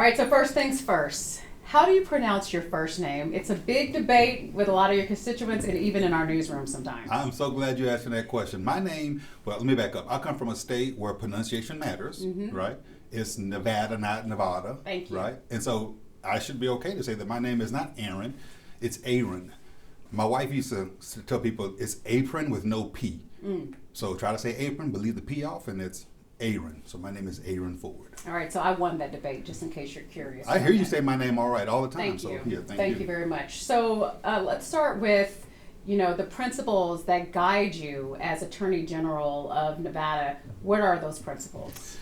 All right, so first things first. How do you pronounce your first name? It's a big debate with a lot of your constituents and even in our newsroom sometimes. I'm so glad you asked me that question. My name, well, let me back up. I come from a state where pronunciation matters, right? It's Nevada, not Nevada. Thank you. Right? And so I should be okay to say that my name is not Aaron, it's Aaron. My wife used to tell people it's apron with no P. So try to say apron, but leave the P off, and it's Aaron. So my name is Aaron Ford. All right, so I won that debate, just in case you're curious. I hear you say my name all right all the time. Thank you. So, yeah, thank you very much. So let's start with, the principles that guide you as Attorney General of Nevada. What are those principles?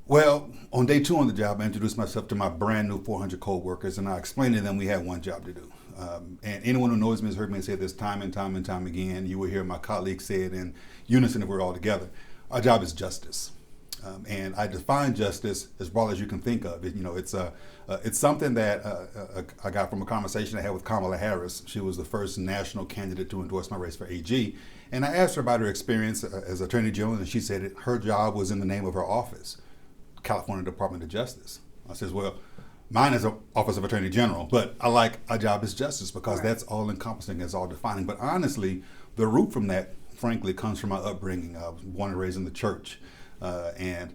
Well, on day 2 on the job, I introduced myself to my brand new 400 co-workers, and I explained to them we had one job to do. And anyone who knows me has heard me say this time and time and time again. You will hear my colleagues say it in unison if we're all together. Our job is justice. And I define justice as broad as you can think of. It's something that I got from a conversation I had with Kamala Harris. She was the first national candidate to endorse my race for AG. And I asked her about her experience as Attorney General, and she said her job was in the name of her office, California Department of Justice. I says, well, mine is an Office of Attorney General, but I like our job is justice because that's all encompassing, it's all defining. But honestly, the root from that, frankly, comes from my upbringing. I was born and raised in the church. In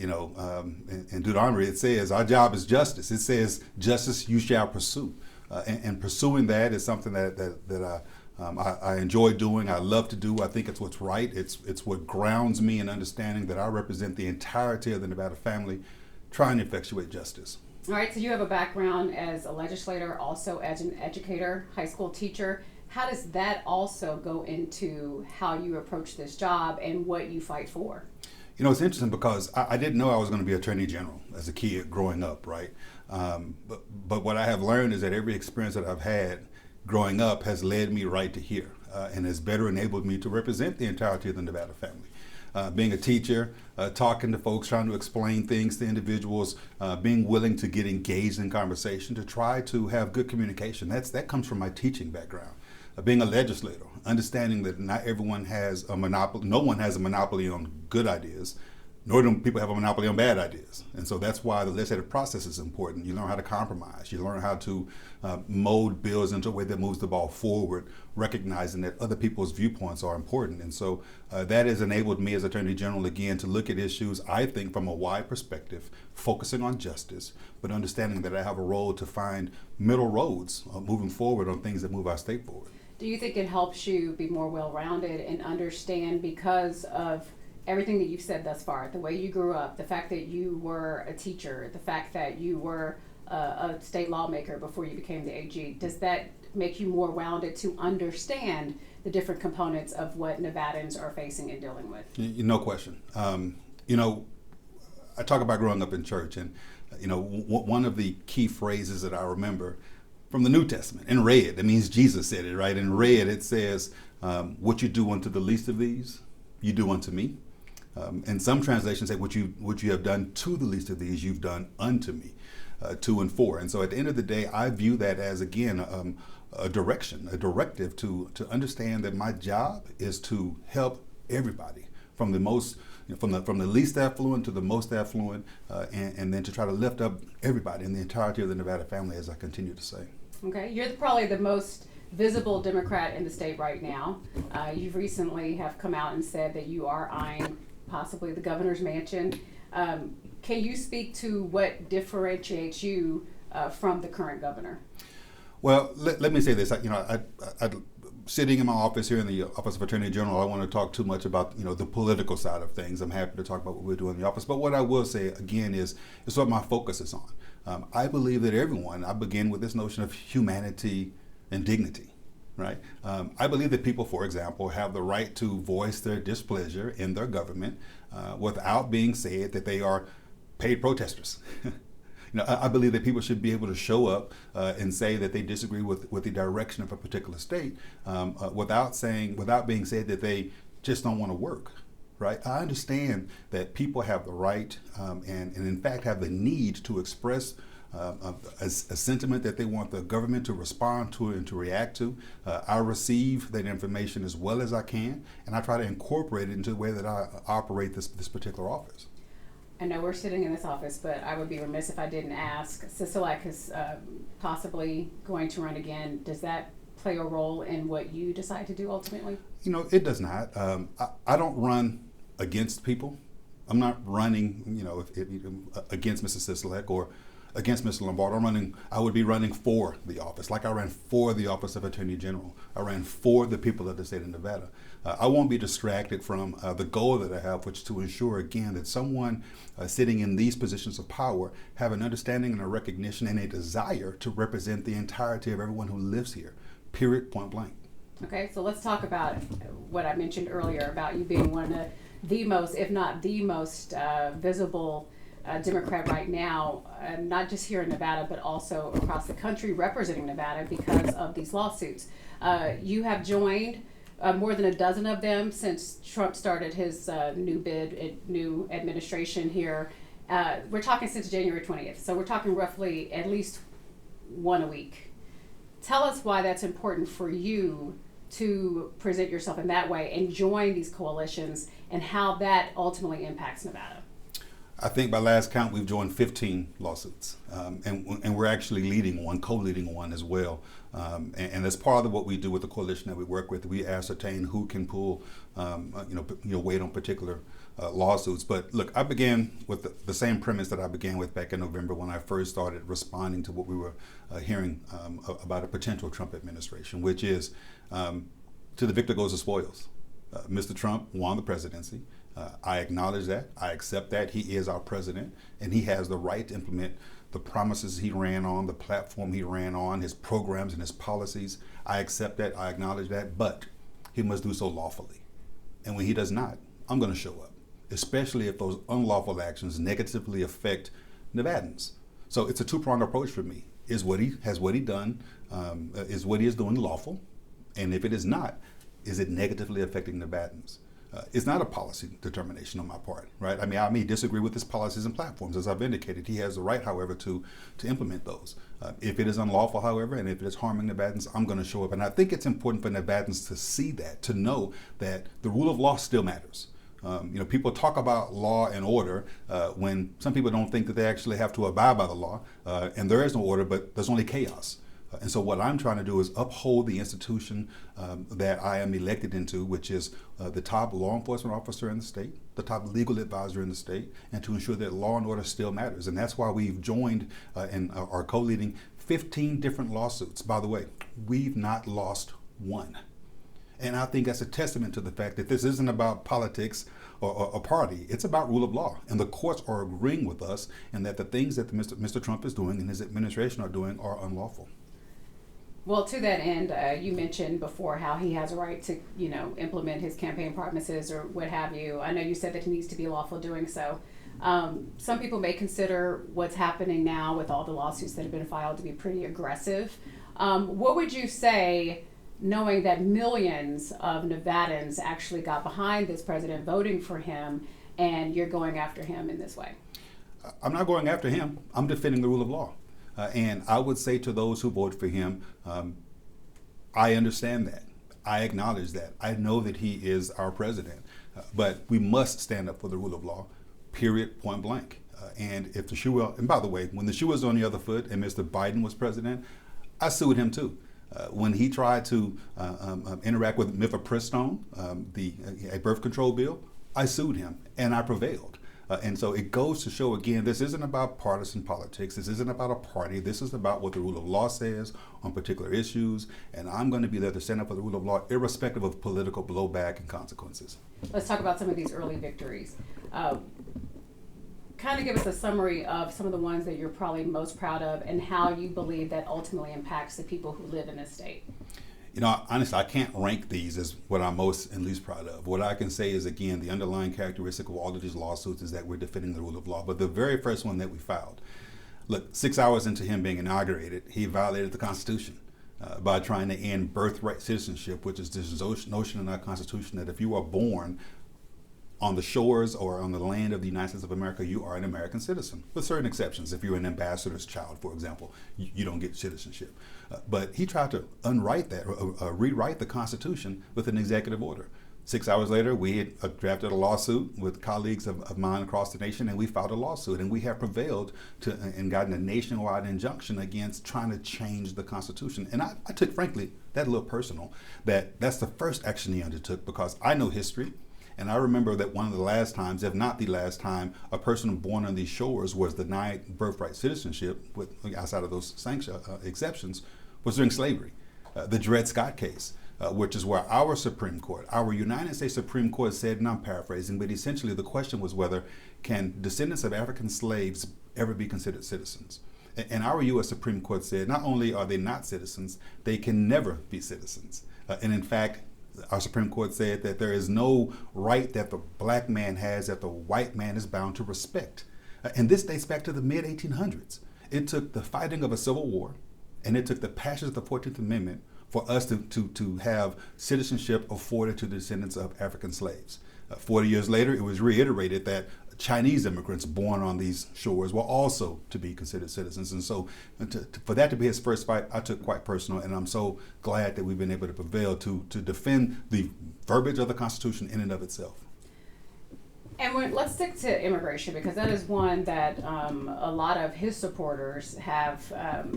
Deuteronomy, it says our job is justice. It says justice you shall pursue. And pursuing that is something that I enjoy doing. I love to do. I think it's what's right. It's what grounds me in understanding that I represent the entirety of the Nevada family, trying to effectuate justice. All right, so you have a background as a legislator, also as an educator, high school teacher. How does that also go into how you approach this job and what you fight for? It's interesting because I didn't know I was going to be Attorney General as a kid growing up, right? But what I have learned is that every experience that I've had growing up has led me right to here and has better enabled me to represent the entirety of the Nevada family. Being a teacher, talking to folks, trying to explain things to individuals, being willing to get engaged in conversation, to try to have good communication. That comes from my teaching background. Being a legislator, understanding that not everyone has a monopoly, no one has a monopoly on good ideas, nor do people have a monopoly on bad ideas. And so that's why the legislative process is important. You learn how to compromise. You learn how to mold bills into a way that moves the ball forward, recognizing that other people's viewpoints are important. And so that has enabled me as Attorney General, again, to look at issues, I think, from a wide perspective, focusing on justice, but understanding that I have a role to find middle roads moving forward on things that move our state forward. Do you think it helps you be more well-rounded and understand, because of everything that you've said thus far, the way you grew up, the fact that you were a teacher, the fact that you were a state lawmaker before you became the AG, does that make you more rounded to understand the different components of what Nevadans are facing and dealing with? No question. I talk about growing up in church, and one of the key phrases that I remember from the New Testament, in red, that means Jesus said it, right? In red, it says, what you do unto the least of these, you do unto me. And some translations say, what you have done to the least of these, you've done unto me, 2 and 4. And so at the end of the day, I view that as, again, a directive to understand that my job is to help everybody, from the most, from the least affluent to the most affluent, and then to try to lift up everybody in the entirety of the Nevada family, as I continue to say. Okay, you're probably the most visible Democrat in the state right now. You recently have come out and said that you are eyeing possibly the governor's mansion. Can you speak to what differentiates you from the current governor? Well, let me say this. I sitting in my office here in the Office of Attorney General, I don't want to talk too much about the political side of things. I'm happy to talk about what we're doing in the office. But what I will say again is what my focus is on. I believe that everyone, I begin with this notion of humanity and dignity, right? I believe that people, for example, have the right to voice their displeasure in their government without being said that they are paid protesters. I believe that people should be able to show up and say that they disagree with the direction of a particular state without being said that they just don't want to work. Right? I understand that people have the right and in fact have the need to express a sentiment that they want the government to respond to and to react to. I receive that information as well as I can, and I try to incorporate it into the way that I operate this particular office. I know we're sitting in this office, but I would be remiss if I didn't ask. Sisolak is possibly going to run again. Does that play a role in what you decide to do ultimately? You know, it does not. I don't run against people. I'm not running, against Mr. Sisolak or against Mr. Lombardo. I would be running for the office, like I ran for the office of Attorney General. I ran for the people of the state of Nevada. I won't be distracted from the goal that I have, which is to ensure, again, that someone sitting in these positions of power have an understanding and a recognition and a desire to represent the entirety of everyone who lives here, period, point blank. Okay, so let's talk about what I mentioned earlier about you being one of the most, if not the most visible Democrat right now, not just here in Nevada, but also across the country representing Nevada because of these lawsuits. You have joined more than a dozen of them since Trump started his new administration here. We're talking since January 20th, so we're talking roughly at least one a week. Tell us why that's important for you to present yourself in that way and join these coalitions and how that ultimately impacts Nevada. I think by last count, we've joined 15 lawsuits, and we're actually leading one, co-leading one as well. And as part of what we do with the coalition that we work with, we ascertain who can pull, weight on particular lawsuits. But look, I began with the same premise that I began with back in November when I first started responding to what we were hearing about a potential Trump administration, which is to the victor goes the spoils. Mr. Trump won the presidency. I acknowledge that. I accept that. He is our president, and he has the right to implement the promises he ran on, the platform he ran on, his programs and his policies. I accept that. I acknowledge that. But he must do so lawfully. And when he does not, I'm going to show up, especially if those unlawful actions negatively affect Nevadans. So it's a two-pronged approach for me. Is what he done, is what he is doing lawful? And if it is not, is it negatively affecting Nevadans? It's not a policy determination on my part, right? I mean, I may disagree with his policies and platforms, as I've indicated. He has the right, however, to implement those. If it is unlawful, however, and if it is harming Nevadans, I'm going to show up. And I think it's important for Nevadans to see that, to know that the rule of law still matters. People talk about law and order when some people don't think that they actually have to abide by the law, and there is no order, but there's only chaos. And so what I'm trying to do is uphold the institution that I am elected into, which is the top law enforcement officer in the state, the top legal advisor in the state, and to ensure that law and order still matters. And that's why we've joined and are co-leading 15 different lawsuits. By the way, we've not lost one. And I think that's a testament to the fact that this isn't about politics or a party. It's about rule of law. And the courts are agreeing with us and that the things that Mr. Trump is doing and his administration are doing are unlawful. Well, to that end, you mentioned before how he has a right to, implement his campaign promises or what have you. I know you said that he needs to be lawful doing so. Some people may consider what's happening now with all the lawsuits that have been filed to be pretty aggressive. What would you say, knowing that millions of Nevadans actually got behind this president, voting for him, and you're going after him in this way? I'm not going after him. I'm defending the rule of law. And I would say to those who vote for him, I understand that. I acknowledge that. I know that he is our president. But we must stand up for the rule of law, period, point blank. And if the shoe, and by the way, when the shoe was on the other foot and Mr. Biden was president, I sued him too. When he tried to interact with mifepristone, a birth control bill, I sued him and I prevailed. And so it goes to show, again, this isn't about partisan politics. This isn't about a party. This is about what the rule of law says on particular issues. And I'm going to be there to stand up for the rule of law, irrespective of political blowback and consequences. Let's talk about some of these early victories. Kind of give us a summary of some of the ones that you're probably most proud of and how you believe that ultimately impacts the people who live in this state. Honestly, I can't rank these as what I'm most and least proud of. What I can say is, again, the underlying characteristic of all of these lawsuits is that we're defending the rule of law. But the very first one that we filed, look, 6 hours into him being inaugurated, he violated the Constitution by trying to end birthright citizenship, which is this notion in our Constitution that if you are born on the shores or on the land of the United States of America, you are an American citizen, with certain exceptions. If you're an ambassador's child, for example, you don't get citizenship. But he tried to rewrite the Constitution with an executive order. 6 hours later, we had drafted a lawsuit with colleagues of mine across the nation, and we filed a lawsuit, and we have prevailed and gotten a nationwide injunction against trying to change the Constitution. And I took, frankly, that a little personal, that's the first action he undertook, because I know history, and I remember that one of the last times, if not the last time, a person born on these shores was denied birthright citizenship, outside of those exceptions, was during slavery. The Dred Scott case. Which is where our Supreme Court, our United States Supreme Court said, and I'm paraphrasing, but essentially the question was whether can descendants of African slaves ever be considered citizens? And our U.S. Supreme Court said not only are they not citizens, they can never be citizens. And in fact, our Supreme Court said that there is no right that the black man has that the white man is bound to respect. And this dates back to the mid-1800s. It took the fighting of a civil war, and it took the passage of the 14th Amendment for us to have citizenship afforded to the descendants of African slaves. 40 years later, it was reiterated that Chinese immigrants born on these shores were also to be considered citizens. And so for that to be his first fight, I took quite personal, and I'm so glad that we've been able to prevail to defend the verbiage of the Constitution in and of itself. And let's stick to immigration, because that is one that a lot of his supporters have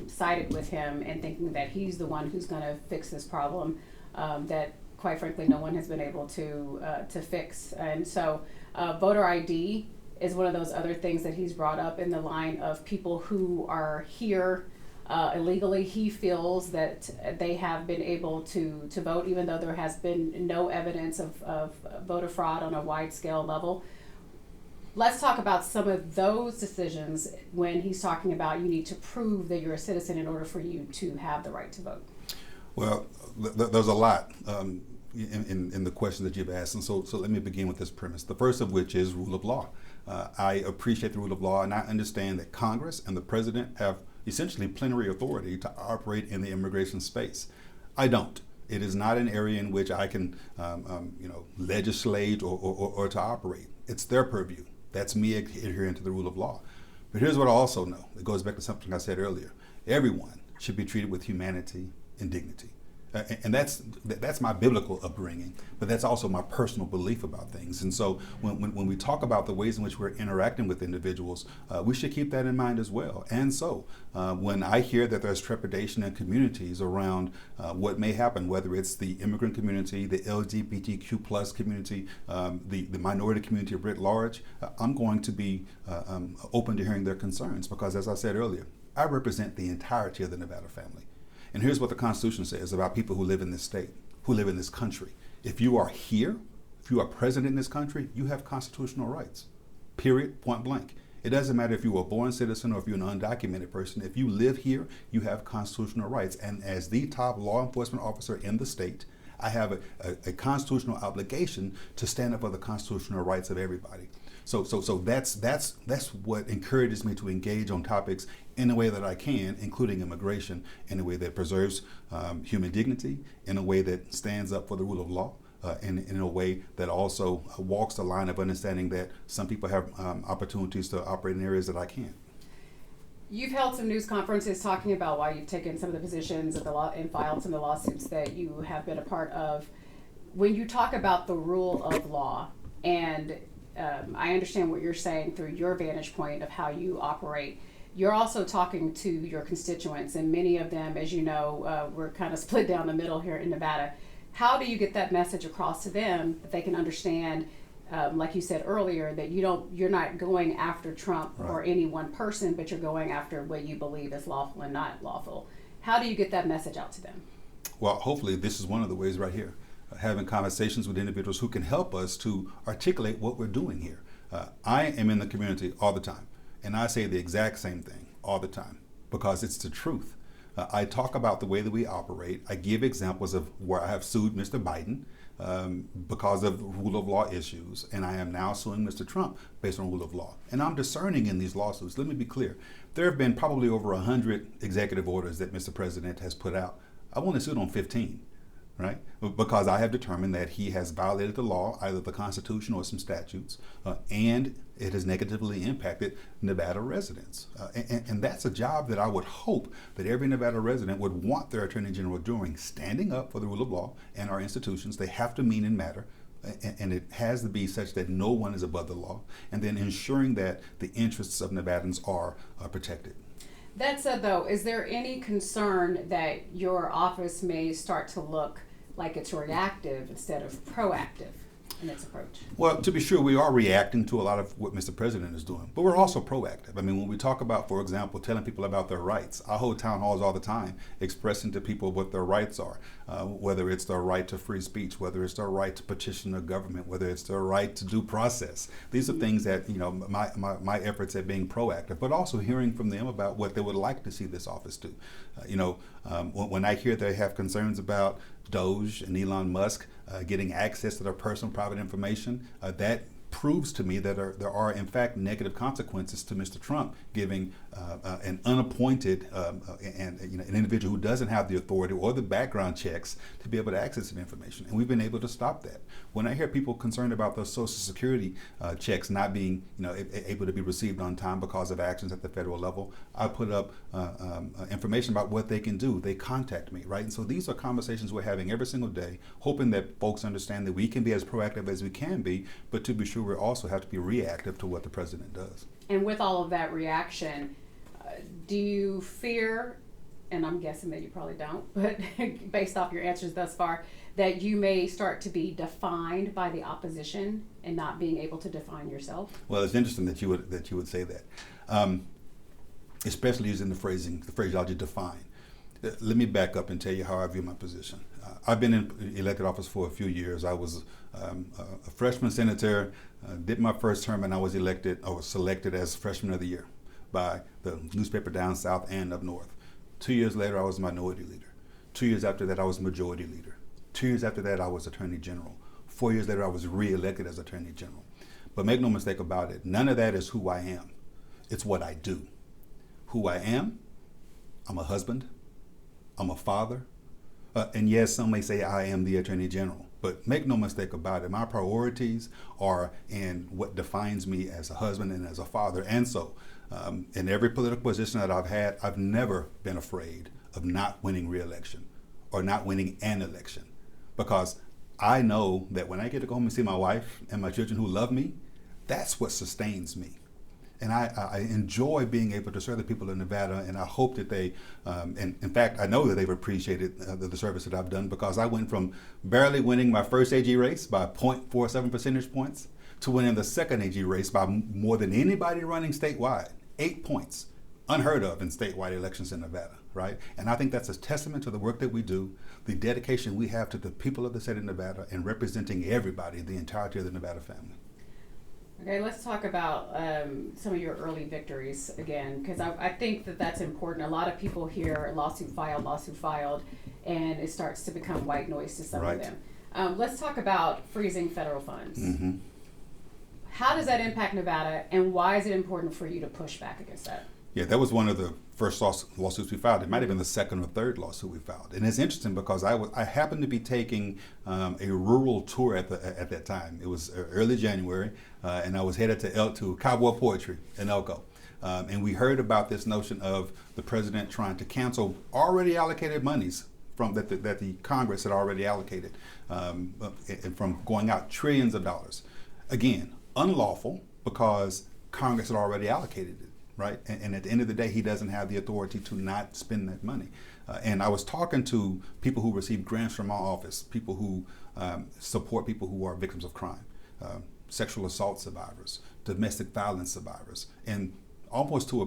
sided with him and thinking that he's the one who's going to fix this problem that, quite frankly, no one has been able to fix. And so voter ID is one of those other things that he's brought up in the line of people who are here illegally. He feels that they have been able to vote, even though there has been no evidence of voter fraud on a wide scale level. Let's talk about some of those decisions when he's talking about you need to prove that you're a citizen in order for you to have the right to vote. Well, there's a lot in the question that you've asked, and so let me begin with this premise. The first of which is rule of law. I appreciate the rule of law, and I understand that Congress and the president have essentially plenary authority to operate in the immigration space. I don't. It is not an area in which I can legislate or to operate. It's their purview. That's me adhering to the rule of law. But here's what I also know. It goes back to something I said earlier. Everyone should be treated with humanity and dignity. And that's my biblical upbringing, but that's also my personal belief about things. And so when we talk about the ways in which we're interacting with individuals, we should keep that in mind as well. And so when I hear that there's trepidation in communities around what may happen, whether it's the immigrant community, the LGBTQ plus community, the minority community writ large, I'm going to be open to hearing their concerns, because as I said earlier, I represent the entirety of the Nevada family. And here's what the Constitution says about people who live in this state, who live in this country. If you are here, if you are present in this country, you have constitutional rights, period, point blank. It doesn't matter if you were a born citizen or if you're an undocumented person. If you live here, you have constitutional rights. And as the top law enforcement officer in the state, I have a constitutional obligation to stand up for the constitutional rights of everybody. So that's what encourages me to engage on topics in a way that I can, including immigration, in a way that preserves human dignity, in a way that stands up for the rule of law, and in a way that also walks the line of understanding that some people have opportunities to operate in areas that I can't. You've held some news conferences talking about why you've taken some of the positions and filed some of the lawsuits that you have been a part of. When you talk about the rule of law, and I understand what you're saying through your vantage point of how you operate, you're also talking to your constituents, and many of them, as you know, we're kind of split down the middle here in Nevada. How do you get that message across to them that they can understand, like you said earlier, that you're not going after Trump or any one person, but you're going after what you believe is lawful and not lawful? How do you get that message out to them? Well, hopefully this is one of the ways right here. Having conversations with individuals who can help us to articulate what we're doing here. I am in the community all the time, and I say the exact same thing all the time because it's the truth. I talk about the way that we operate. I give examples of where I have sued Mr. Biden because of rule of law issues, and I am now suing Mr. Trump based on rule of law. And I'm discerning in these lawsuits. Let me be clear. There have been probably over 100 executive orders that Mr. President has put out. I've only sued on 15. Right? Because I have determined that he has violated the law, either the Constitution or some statutes, and it has negatively impacted Nevada residents. And that's a job that I would hope that every Nevada resident would want their Attorney General doing, standing up for the rule of law and our institutions. They have to mean and matter. and it has to be such that no one is above the law, and then ensuring that the interests of Nevadans are protected. That said, though, is there any concern that your office may start to look like it's reactive instead of proactive in its approach? Well, to be sure, we are reacting to a lot of what Mr. President is doing, but we're also proactive. I mean, when we talk about, for example, telling people about their rights, I hold town halls all the time expressing to people what their rights are, whether it's their right to free speech, whether it's their right to petition the government, whether it's their right to due process. These are things that, my efforts at being proactive, but also hearing from them about what they would like to see this office do. When I hear they have concerns about Doge and Elon Musk getting access to their personal private information, that proves to me that there are in fact negative consequences to Mr. Trump giving an unappointed and an individual who doesn't have the authority or the background checks to be able to access that information. And we've been able to stop that. When I hear people concerned about those Social Security checks not being able to be received on time because of actions at the federal level, I put up information about what they can do. They contact me, right? And so these are conversations we're having every single day, hoping that folks understand that we can be as proactive as we can be, but to be sure we also have to be reactive to what the president does. And with all of that reaction, do you fear, and I'm guessing that you probably don't, but based off your answers thus far, that you may start to be defined by the opposition and not being able to define yourself? Well, it's interesting that you would say that, especially using the phraseology define. Let me back up and tell you how I view my position. I've been in elected office for a few years. I was a freshman senator, did my first term, and I was selected as freshman of the year by the newspaper down south and up north. 2 years later, I was minority leader. 2 years after that, I was majority leader. 2 years after that, I was attorney general. 4 years later, I was re-elected as attorney general. But make no mistake about it, none of that is who I am. It's what I do. Who I am, I'm a husband, I'm a father, and yes, some may say I am the attorney general. But make no mistake about it, my priorities are in what defines me as a husband and as a father. And so, in every political position that I've had, I've never been afraid of not winning re-election or not winning an election. Because I know that when I get to go home and see my wife and my children who love me, that's what sustains me. And I enjoy being able to serve the people of Nevada, and I hope that they, and in fact, I know that they've appreciated the service that I've done, because I went from barely winning my first AG race by 0.47 percentage points to winning the second AG race by more than anybody running statewide, 8 points, unheard of in statewide elections in Nevada, right? And I think that's a testament to the work that we do, the dedication we have to the people of the state of Nevada, and representing everybody, the entirety of the Nevada family. Okay, let's talk about some of your early victories again, because I think that that's important. A lot of people hear lawsuit filed, and it starts to become white noise to some Right. of them. Let's talk about freezing federal funds. Mm-hmm. How does that impact Nevada, and why is it important for you to push back against that? Yeah, that was one of the first lawsuits we filed. It might have been the second or third lawsuit we filed. And it's interesting because I happened to be taking a rural tour at that time. It was early January, and I was headed to Cowboy Poetry in Elko. And we heard about this notion of the president trying to cancel already allocated monies that the Congress had already allocated, and from going out trillions of dollars. Again, unlawful because Congress had already allocated it. Right, and at the end of the day, he doesn't have the authority to not spend that money. And I was talking to people who receive grants from my office, people who support people who are victims of crime, sexual assault survivors, domestic violence survivors, and almost to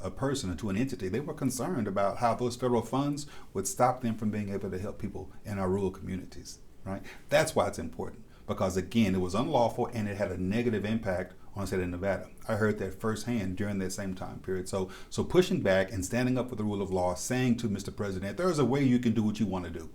a person or to an entity, they were concerned about how those federal funds would stop them from being able to help people in our rural communities. Right, that's why it's important, because again, it was unlawful and it had a negative impact on the state of Nevada. I heard that firsthand during that same time period. So pushing back and standing up for the rule of law, saying to Mr. President, there is a way you can do what you want to do,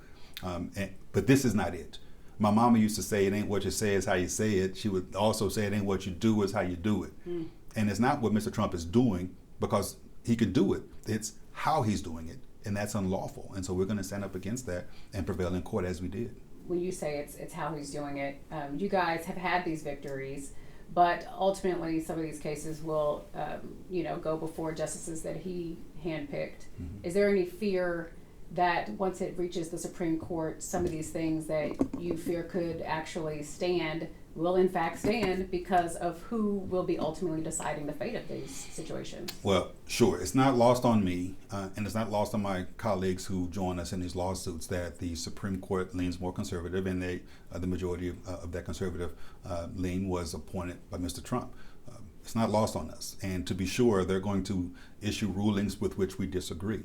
but this is not it. My mama used to say, it ain't what you say, it's how you say it. She would also say, it ain't what you do, it's how you do it. And it's not what Mr. Trump is doing because he can do it. It's how he's doing it, and that's unlawful. And so we're going to stand up against that and prevail in court as we did. When you say it's how he's doing it, you guys have had these victories, but ultimately some of these cases will, go before justices that he handpicked. Mm-hmm. Is there any fear that once it reaches the Supreme Court, some of these things that you fear could actually stand will in fact stand because of who will be ultimately deciding the fate of these situations? Well, sure. It's not lost on me, and it's not lost on my colleagues who join us in these lawsuits that the Supreme Court leans more conservative, and the majority of that conservative lean was appointed by Mr. Trump. It's not lost on us. And to be sure, they're going to issue rulings with which we disagree.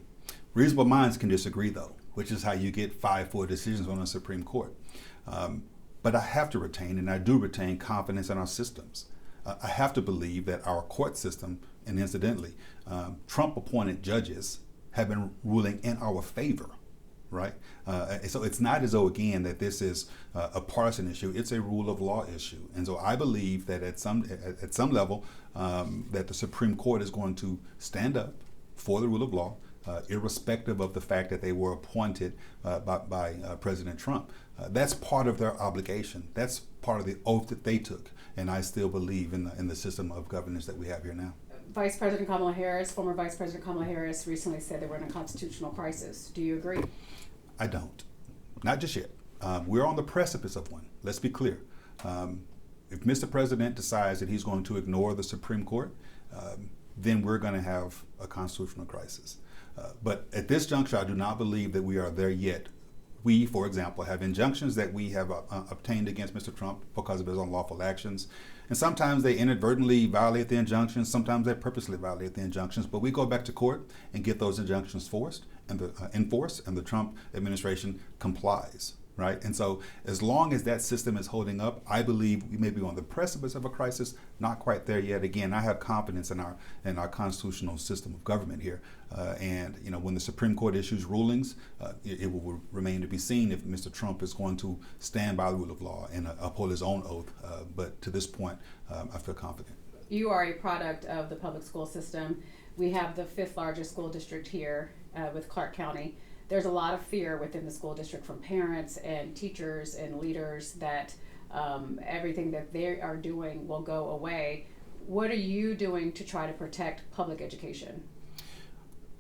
Reasonable minds can disagree, though, which is how you get 5-4 decisions on the Supreme Court. But I have to retain, and I do retain, confidence in our systems. I have to believe that our court system, and incidentally, Trump-appointed judges have been ruling in our favor, right? So it's not as though, again, that this is a partisan issue. It's a rule of law issue. And so I believe that at some level, that the Supreme Court is going to stand up for the rule of law, irrespective of the fact that they were appointed by President Trump. That's part of their obligation. That's part of the oath that they took. And I still believe in the system of governance that we have here now. Former Vice President Kamala Harris recently said that we're in a constitutional crisis. Do you agree? I don't. Not just yet. We're on the precipice of one. Let's be clear. If Mr. President decides that he's going to ignore the Supreme Court, then we're going to have a constitutional crisis. But at this juncture, I do not believe that we are there yet. We, for example, have injunctions that we have obtained against Mr. Trump because of his unlawful actions. And sometimes they inadvertently violate the injunctions. Sometimes they purposely violate the injunctions. But we go back to court and get those injunctions enforced, and the Trump administration complies. Right? And so as long as that system is holding up, I believe we may be on the precipice of a crisis, not quite there yet. Again, I have confidence in our constitutional system of government here. And when the Supreme Court issues rulings, it will remain to be seen if Mr. Trump is going to stand by the rule of law and uphold his own oath. But to this point, I feel confident. You are a product of the public school system. We have the 5th largest school district here with Clark County. There's a lot of fear within the school district from parents and teachers and leaders that everything that they are doing will go away. What are you doing to try to protect public education?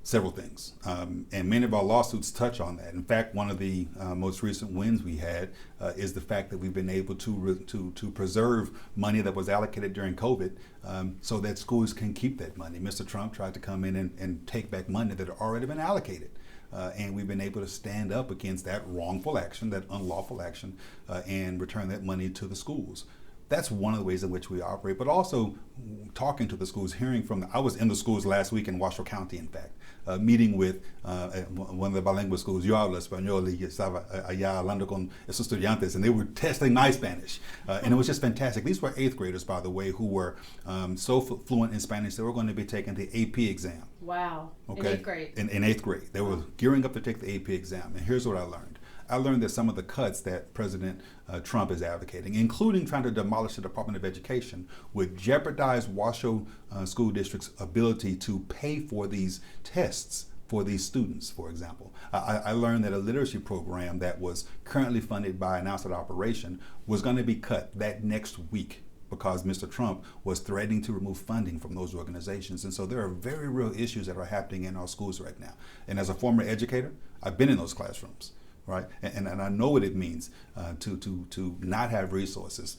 Several things, and many of our lawsuits touch on that. In fact, one of the most recent wins we had is the fact that we've been able to preserve money that was allocated during COVID, so that schools can keep that money. Mr. Trump tried to come in and take back money that had already been allocated. And we've been able to stand up against that wrongful action, that unlawful action, and return that money to the schools. That's one of the ways in which we operate, but also talking to the schools, hearing from I was in the schools last week in Washoe County, in fact, meeting with one of the bilingual schools. Yo hablo español y estaba allá hablando con esos estudiantes, and they were testing my Spanish. And it was just fantastic. These were 8th graders, by the way, who were so fluent in Spanish they were going to be taking the AP exam. Wow. Okay. In 8th grade. In 8th grade. They were gearing up to take the AP exam. And here's what I learned. I learned that some of the cuts that President Trump is advocating, including trying to demolish the Department of Education, would jeopardize Washoe School District's ability to pay for these tests for these students, for example. I learned that a literacy program that was currently funded by an outside operation was going to be cut that next week because Mr. Trump was threatening to remove funding from those organizations. And so there are very real issues that are happening in our schools right now. And as a former educator, I've been in those classrooms. Right, and I know what it means to not have resources,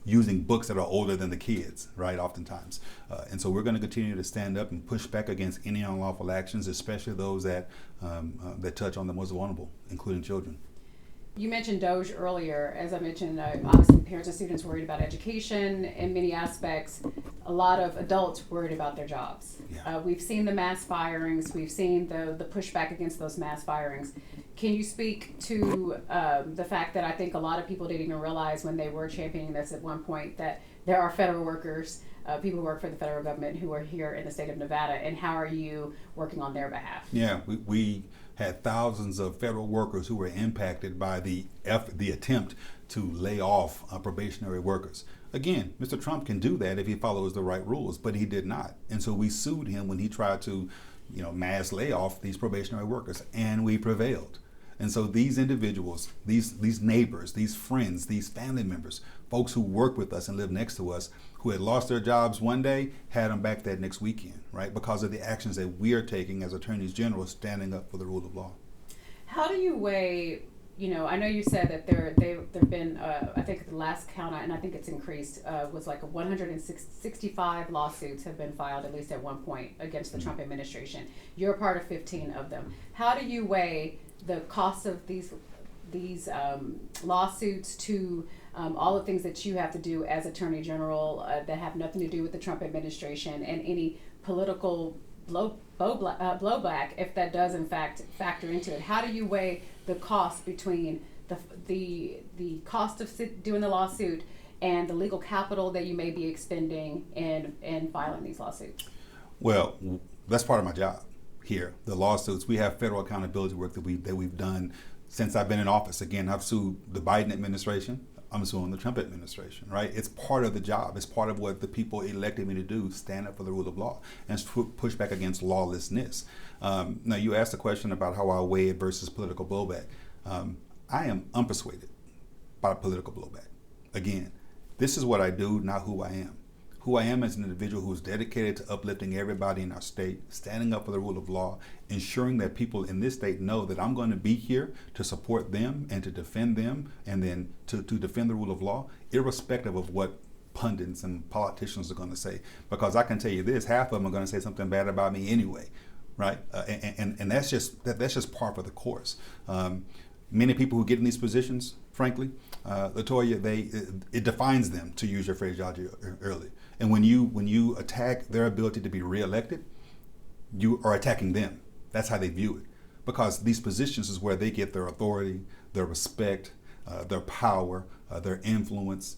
using books that are older than the kids, right, oftentimes. And so we're going to continue to stand up and push back against any unlawful actions, especially those that touch on the most vulnerable, including children. You mentioned Doge earlier. As I mentioned, obviously parents and students worried about education in many aspects. A lot of adults worried about their jobs. Yeah. We've seen the mass firings. We've seen the pushback against those mass firings. Can you speak to the fact that I think a lot of people didn't even realize when they were championing this at one point that there are federal workers, people who work for the federal government who are here in the state of Nevada, and how are you working on their behalf? Yeah, we had thousands of federal workers who were impacted by the attempt to lay off probationary workers. Again, Mr. Trump can do that if he follows the right rules, but he did not. And so we sued him when he tried to, mass lay off these probationary workers, and we prevailed. And so these individuals, these neighbors, these friends, these family members, folks who work with us and live next to us, who had lost their jobs one day, had them back that next weekend, right? Because of the actions that we are taking as attorneys general, standing up for the rule of law. How do you weigh, I know you said that there've been, I think the last count, and I think it's increased, was like 165 lawsuits have been filed, at least at one point, against the Trump administration. You're a part of 15 of them. How do you weigh the cost of these lawsuits to all the things that you have to do as Attorney General that have nothing to do with the Trump administration, and any political blowback, if that does in fact factor into it? How do you weigh the cost between the cost of doing the lawsuit and the legal capital that you may be expending in filing these lawsuits? Well, that's part of my job here. The lawsuits, we have federal accountability work that we've done since I've been in office. Again, I've sued the Biden administration. I'm suing the Trump administration, right? It's part of the job. It's part of what the people elected me to do, stand up for the rule of law and push back against lawlessness. Now, you asked a question about how I weigh it versus political blowback. I am unpersuaded by political blowback. Again, this is what I do, not who I am. Who I am as an individual who is dedicated to uplifting everybody in our state, standing up for the rule of law, ensuring that people in this state know that I'm going to be here to support them and to defend them, and then to defend the rule of law, irrespective of what pundits and politicians are going to say. Because I can tell you this, half of them are going to say something bad about me anyway, right? And that's just par for the course. Many people who get in these positions, frankly, Latoya, it defines them, to use your phraseology earlier. And when you attack their ability to be reelected, you are attacking them. That's how they view it. Because these positions is where they get their authority, their respect, their power, their influence.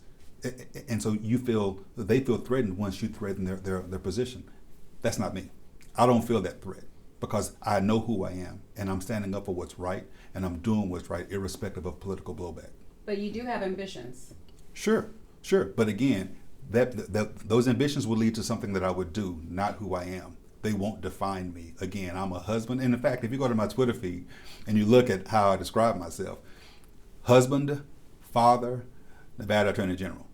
And so they feel threatened once you threaten their position. That's not me. I don't feel that threat because I know who I am and I'm standing up for what's right and I'm doing what's right irrespective of political blowback. But you do have ambitions. Sure. But again, those ambitions will lead to something that I would do, not who I am. They won't define me. Again, I'm a husband. And in fact, if you go to my Twitter feed and you look at how I describe myself, husband, father, Nevada Attorney General.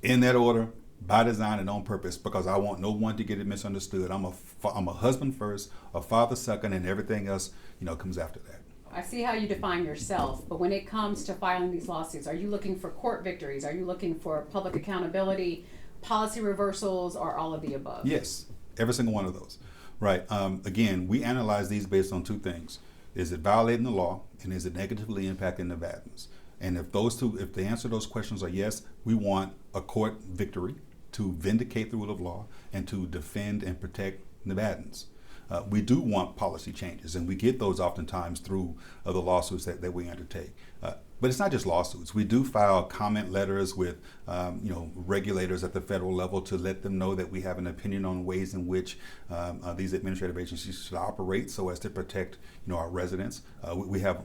In that order, by design and on purpose, because I want no one to get it misunderstood. I'm a husband first, a father second, and everything else, comes after that. I see how you define yourself, but when it comes to filing these lawsuits, are you looking for court victories? Are you looking for public accountability, policy reversals, or all of the above? Yes, every single one of those. Right. Again, we analyze these based on two things. Is it violating the law, and is it negatively impacting Nevadans? And if the answer to those questions are yes, we want a court victory to vindicate the rule of law and to defend and protect Nevadans. We do want policy changes, and we get those oftentimes through the lawsuits that we undertake. But it's not just lawsuits. We do file comment letters with regulators at the federal level to let them know that we have an opinion on ways in which these administrative agencies should operate so as to protect our residents. We have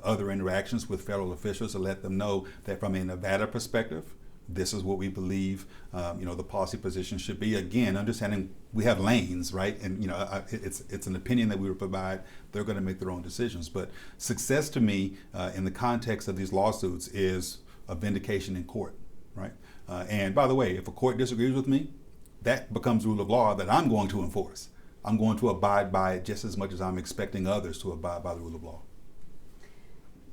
other interactions with federal officials to let them know that from a Nevada perspective, this is what we believe, the policy position should be. Again, understanding we have lanes, right? And it's an opinion that we will provide. They're going to make their own decisions. But success to me, in the context of these lawsuits, is a vindication in court, right? And by the way, if a court disagrees with me, that becomes rule of law that I'm going to enforce. I'm going to abide by it just as much as I'm expecting others to abide by the rule of law.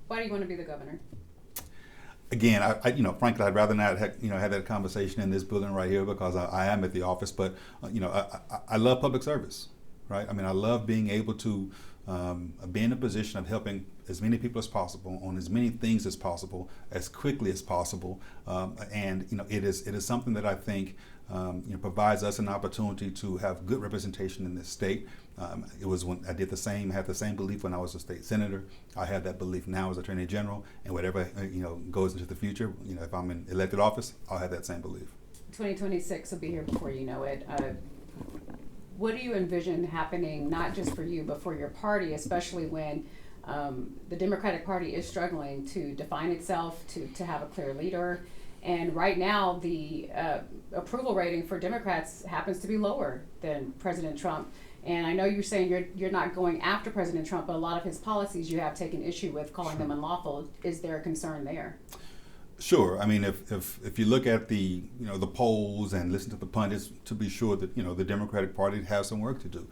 Why do you want to be the governor? Again, frankly, I'd rather not have that conversation in this building right here because I am at the office. But I love public service, right? I mean, I love being able to be in a position of helping as many people as possible on as many things as possible, as quickly as possible, and it is something that I think provides us an opportunity to have good representation in this state. It was when I had the same belief when I was a state senator. I have that belief now as Attorney General, and whatever goes into the future, if I'm in elected office, I'll have that same belief. 2026 will be here before you know it. What do you envision happening, not just for you, but for your party, especially when the Democratic Party is struggling to define itself, to have a clear leader? And right now, the approval rating for Democrats happens to be lower than President Trump. And I know you're saying you're not going after President Trump, but a lot of his policies you have taken issue with, calling them unlawful. Is there a concern there? Sure. I mean, if you look at the polls and listen to the pundits, to be sure that the Democratic Party has some work to do.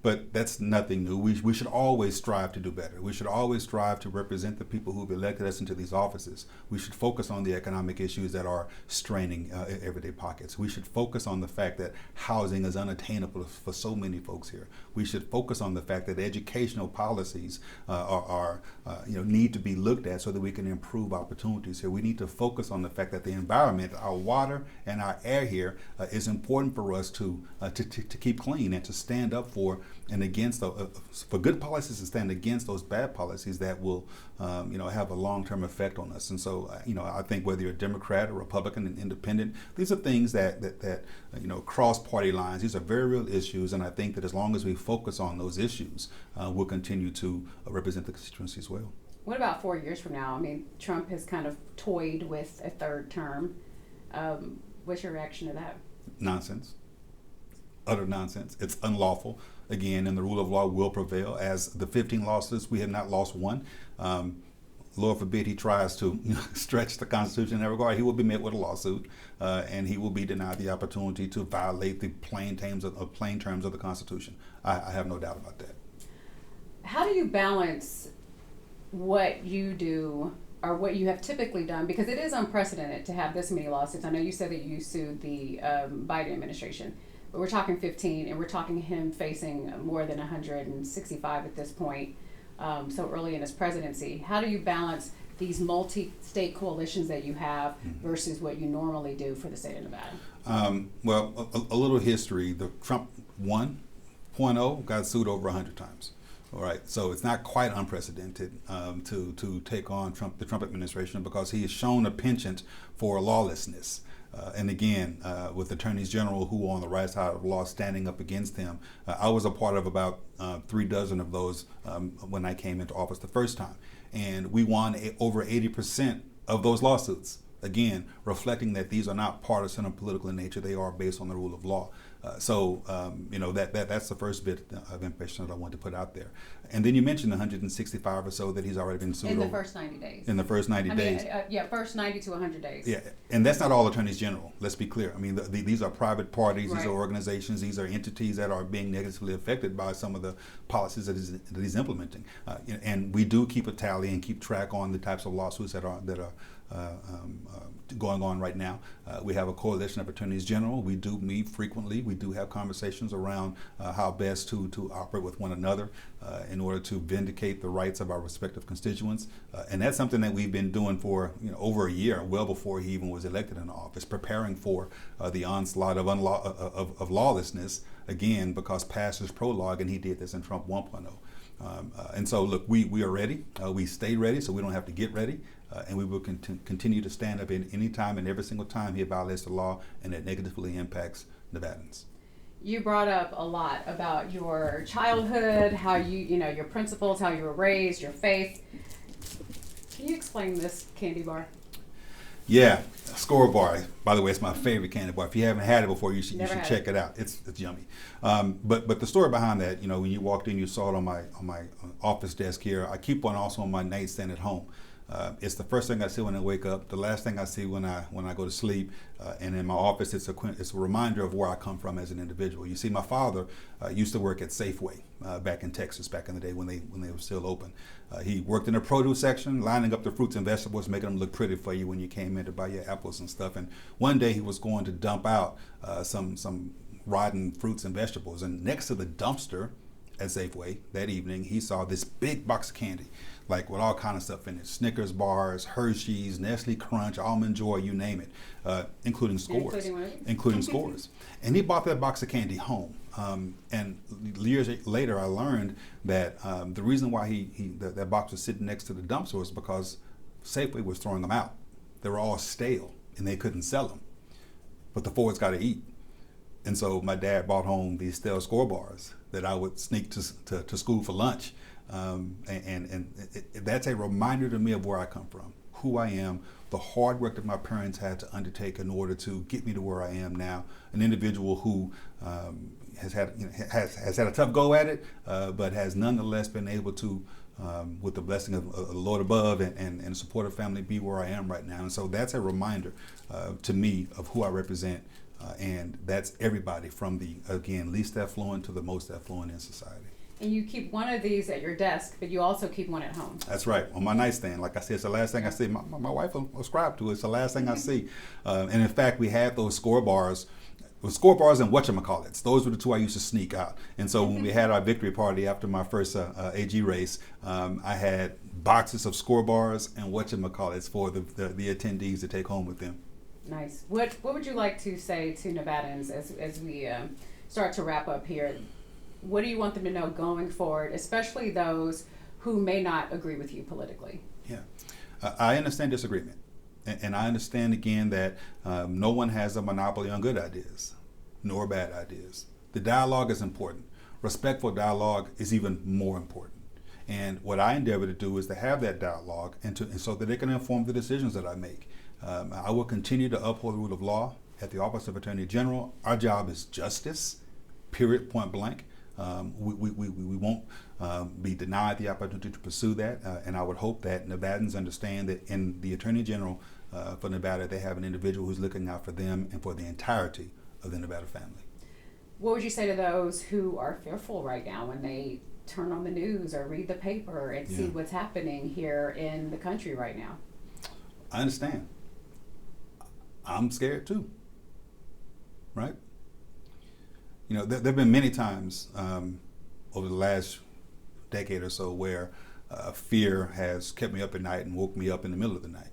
But that's nothing new. We should always strive to do better. We should always strive to represent the people who've elected us into these offices. We should focus on the economic issues that are straining everyday pockets. We should focus on the fact that housing is unattainable for so many folks here. We should focus on the fact that educational policies need to be looked at so that we can improve opportunities here. We need to focus on the fact that the environment, our water and our air here, is important for us to keep clean and to stand up for and against for good policies and stand against those bad policies that will have a long-term effect on us. And so I think whether you're a Democrat or Republican and independent, these are things that cross party lines. These are very real issues, and I think that as long as we focus on those issues, we'll continue to represent the constituencies well. What about 4 years from now? I mean, Trump has kind of toyed with a third term. What's your reaction to that? Nonsense. Utter nonsense. It's unlawful. Again, and the rule of law will prevail. As the 15 lawsuits, we have not lost one. Lord forbid he tries to stretch the Constitution in that regard. He will be met with a lawsuit, and he will be denied the opportunity to violate the plain terms of the Constitution. I have no doubt about that. How do you balance what you do or what you have typically done? Because it is unprecedented to have this many lawsuits. I know you said that you sued the Biden administration. But we're talking 15, and we're talking him facing more than 165 at this point, so early in his presidency. How do you balance these multi-state coalitions that you have versus what you normally do for the state of Nevada? Well, a little history. The Trump 1.0 got sued over 100 times. All right, so it's not quite unprecedented to take on the Trump administration, because he has shown a penchant for lawlessness. And again, with attorneys general who are on the right side of the law standing up against him. I was a part of about 36 of those when I came into office the first time. And we won over 80% of those lawsuits. Again, reflecting that these are not partisan or political in nature. They are based on the rule of law. That's the first bit of information that I want to put out there. And then you mentioned the 165 or so that he's already been sued in the over. first 90 days. In the first 90 days. First 90 to 100 days. Yeah, and that's not all attorneys general. Let's be clear. I mean, these are private parties. Right. These are organizations. These are entities that are being negatively affected by some of the policies that he's implementing. And we do keep a tally and keep track on the types of lawsuits that are going on right now. We have a coalition of attorneys general. We do meet frequently. We do have conversations around how best to operate with one another in order to vindicate the rights of our respective constituents. And that's something that we've been doing for over a year, well before he even was elected in office, preparing for the onslaught of lawlessness, again, because past his prologue, and he did this in Trump 1.0. And so, look, we are ready. We stay ready, so we don't have to get ready. And we will continue to stand up in any time and every single time he violates the law and it negatively impacts Nevadans. You brought up a lot about your childhood, how your principles, how you were raised, your faith. Can you explain this candy bar? Yeah, Score Bar. By the way, it's my favorite candy bar. If you haven't had it before, you should check it out. It's yummy. But the story behind that, when you walked in, you saw it on my office desk here. I keep one also on my nightstand at home. It's the first thing I see when I wake up, the last thing I see when I go to sleep, and in my office, it's a reminder of where I come from as an individual. You see, my father used to work at Safeway back in Texas, back in the day when they were still open. He worked in the produce section, lining up the fruits and vegetables, making them look pretty for you when you came in to buy your apples and stuff. And one day he was going to dump out some rotten fruits and vegetables, and next to the dumpster at Safeway that evening, he saw this big box of candy, like with all kind of stuff in it: Snickers bars, Hershey's, Nestle Crunch, Almond Joy, you name it, including Scores. Including Scores. And he bought that box of candy home. And years later, I learned that the reason why that box was sitting next to the dumpster was because Safeway was throwing them out. They were all stale, and they couldn't sell them. But the Fords got to eat. And so my dad brought home these stale Score bars that I would sneak to school for lunch. And that's a reminder to me of where I come from, who I am, the hard work that my parents had to undertake in order to get me to where I am now, an individual who has had a tough go at it, but has nonetheless been able to, with the blessing of the Lord above and a supportive family, be where I am right now. And so that's a reminder to me of who I represent And that's everybody from the, again, least affluent to the most affluent in society. And you keep one of these at your desk, but you also keep one at home. That's right, on my nightstand. Like I said, it's the last thing I see. My wife will subscribe to it. It's the last thing I see. And in fact, we had those scorebars and whatchamacallits. Those were the two I used to sneak out. And so when we had our victory party after my first AG race, I had boxes of scorebars and whatchamacallits for the attendees to take home with them. Nice. What would you like to say to Nevadans as we start to wrap up here? What do you want them to know going forward, especially those who may not agree with you politically? Yeah, I understand disagreement. And I understand, again, that no one has a monopoly on good ideas, nor bad ideas. The dialogue is important. Respectful dialogue is even more important. And what I endeavor to do is to have that dialogue and so that it can inform the decisions that I make. I will continue to uphold the rule of law at the Office of Attorney General. Our job is justice, period, point blank. We won't be denied the opportunity to pursue that, and I would hope that Nevadans understand that in the Attorney General for Nevada, they have an individual who's looking out for them and for the entirety of the Nevada family. What would you say to those who are fearful right now when they turn on the news or read the paper and see what's happening here in the country right now? I understand. I'm scared too, right? You know, there have been many times over the last decade or so where fear has kept me up at night and woke me up in the middle of the night.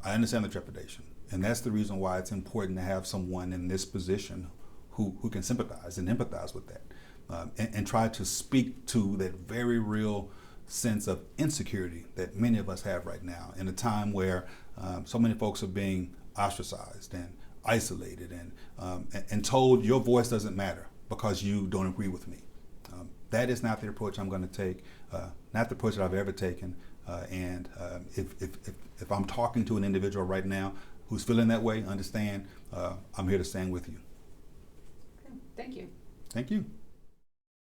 I understand the trepidation, and that's the reason why it's important to have someone in this position who can sympathize and empathize with that, and try to speak to that very real sense of insecurity that many of us have right now in a time where so many folks are being ostracized and isolated and told your voice doesn't matter because you don't agree with me. That is not the approach I'm going to take, not the approach that I've ever taken. And if I'm talking to an individual right now who's feeling that way, understand I'm here to stand with you. Okay. Thank you. Thank you.